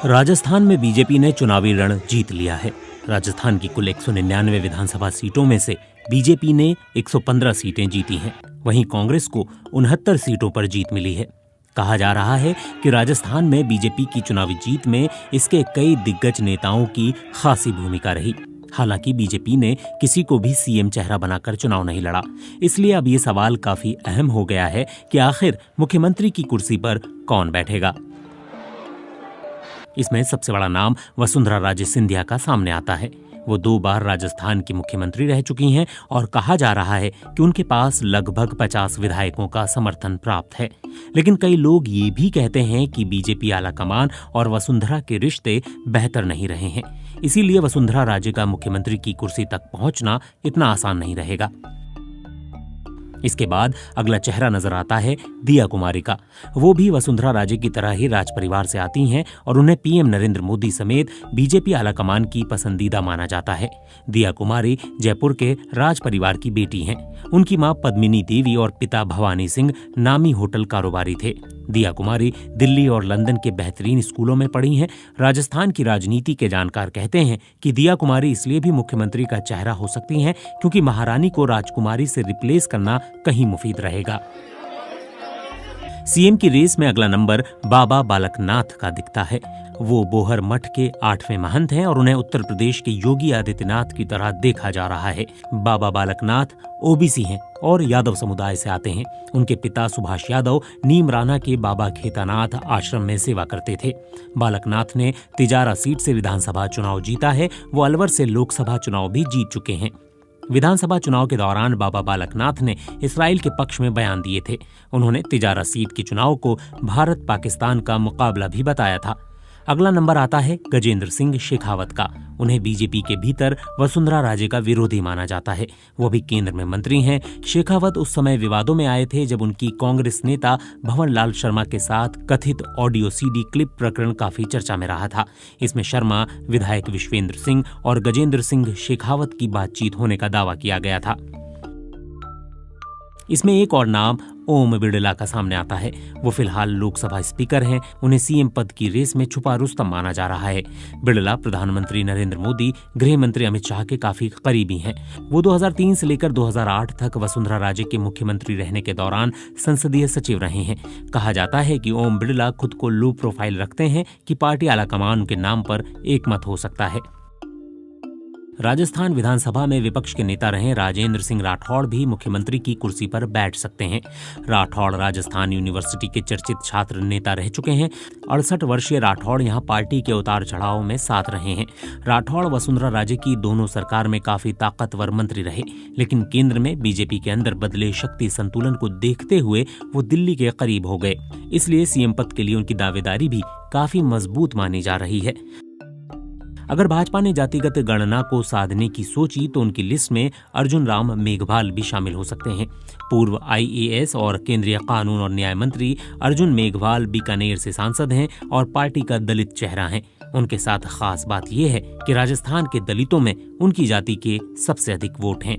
राजस्थान में बीजेपी ने चुनावी रण जीत लिया है। राजस्थान की कुल 199 विधानसभा सीटों में से बीजेपी ने 115 सीटें जीती हैं। वहीं कांग्रेस को 69 सीटों पर जीत मिली है। कहा जा रहा है कि राजस्थान में बीजेपी की चुनावी जीत में इसके कई दिग्गज नेताओं की खासी भूमिका रही। हालांकि बीजेपी ने किसी को भी सीएम चेहरा बनाकर चुनाव नहीं लड़ा, इसलिए अब ये सवाल काफी अहम हो गया है कि आखिर मुख्यमंत्री की कुर्सी पर कौन बैठेगा। इसमें सबसे बड़ा नाम वसुंधरा राजे सिंधिया का सामने आता है। वो 2 बार राजस्थान की मुख्यमंत्री रह चुकी हैं और कहा जा रहा है कि उनके पास लगभग 50 विधायकों का समर्थन प्राप्त है। लेकिन कई लोग ये भी कहते हैं कि बीजेपी आलाकमान और वसुंधरा के रिश्ते बेहतर नहीं रहे हैं, इसीलिए वसुंधरा राजे का मुख्यमंत्री की कुर्सी तक पहुंचना इतना आसान नहीं रहेगा। इसके बाद अगला चेहरा नजर आता है दिया कुमारी का। वो भी वसुंधरा राजे की तरह ही राज परिवार से आती हैं और उन्हें पीएम नरेंद्र मोदी समेत बीजेपी आलाकमान की पसंदीदा माना जाता है। दिया कुमारी जयपुर के राज परिवार की बेटी हैं। उनकी मां पद्मिनी देवी और पिता भवानी सिंह नामी होटल कारोबारी थे। दिया कुमारी दिल्ली और लंदन के बेहतरीन स्कूलों में पढ़ी हैं। राजस्थान की राजनीति के जानकार कहते हैं कि दिया कुमारी इसलिए भी मुख्यमंत्री का चेहरा हो सकती हैं क्योंकि महारानी को राजकुमारी से रिप्लेस करना कहीं मुफीद रहेगा। सीएम की रेस में अगला नंबर बाबा बालकनाथ का दिखता है। वो बोहर मठ के 8वें महंत हैं और उन्हें उत्तर प्रदेश के योगी आदित्यनाथ की तरह देखा जा रहा है। बाबा बालकनाथ ओबीसी हैं और यादव समुदाय से आते हैं। उनके पिता सुभाष यादव नीमराना के बाबा खेतानाथ आश्रम में सेवा करते थे। बालकनाथ ने तिजारा सीट से विधानसभा चुनाव जीता है। वो अलवर से लोकसभा चुनाव भी जीत चुके हैं। विधानसभा चुनाव के दौरान बाबा बालकनाथ ने इस्राइल के पक्ष में बयान दिए थे। उन्होंने तिजारा सीट के चुनाव को भारत पाकिस्तान का मुकाबला भी बताया था। अगला नंबर आता है गजेंद्र सिंह शेखावत का। उन्हें बीजेपी के भीतर वसुंधरा राजे का विरोधी माना जाता है। वो भी केंद्र में मंत्री हैं। शेखावत उस समय विवादों में आए थे जब उनकी कांग्रेस नेता भवन लाल शर्मा के साथ कथित ऑडियो सीडी क्लिप प्रकरण काफी चर्चा में रहा था। इसमें शर्मा, विधायक विश्वेंद्र सिंह और गजेंद्र सिंह शेखावत की बातचीत होने का दावा किया गया था। इसमें एक और नाम ओम बिड़ला का सामने आता है। वो फिलहाल लोकसभा स्पीकर हैं। उन्हें सीएम पद की रेस में छुपा रुस्तम माना जा रहा है। बिड़ला प्रधानमंत्री नरेंद्र मोदी, गृह मंत्री अमित शाह के काफी करीबी हैं। वो 2003 से लेकर 2008 तक वसुंधरा राजे के मुख्यमंत्री रहने के दौरान संसदीय सचिव रहे हैं। कहा जाता है कि ओम बिड़ला खुद को लो प्रोफाइल रखते हैं कि पार्टी आलाकमान उनके नाम पर एकमत हो सकता है। राजस्थान विधानसभा में विपक्ष के नेता रहे राजेंद्र सिंह राठौड़ भी मुख्यमंत्री की कुर्सी पर बैठ सकते हैं। राठौड़ राजस्थान यूनिवर्सिटी के चर्चित छात्र नेता रह चुके हैं। 68 वर्षीय राठौड़ यहां पार्टी के उतार चढ़ाव में साथ रहे हैं। राठौड़ वसुंधरा राजे की दोनों सरकार में काफी ताकतवर मंत्री रहे, लेकिन केंद्र में बीजेपी के अंदर बदले शक्ति संतुलन को देखते हुए वो दिल्ली के करीब हो गए। इसलिए सीएम पद के लिए उनकी दावेदारी भी काफी मजबूत मानी जा रही है। अगर भाजपा ने जातिगत गणना को साधने की सोची तो उनकी लिस्ट में अर्जुन राम मेघवाल भी शामिल हो सकते हैं। पूर्व आईएएस और केंद्रीय कानून और न्याय मंत्री अर्जुन मेघवाल बीकानेर से सांसद हैं और पार्टी का दलित चेहरा हैं। उनके साथ खास बात यह है कि राजस्थान के दलितों में उनकी जाति के सबसे अधिक वोट हैं।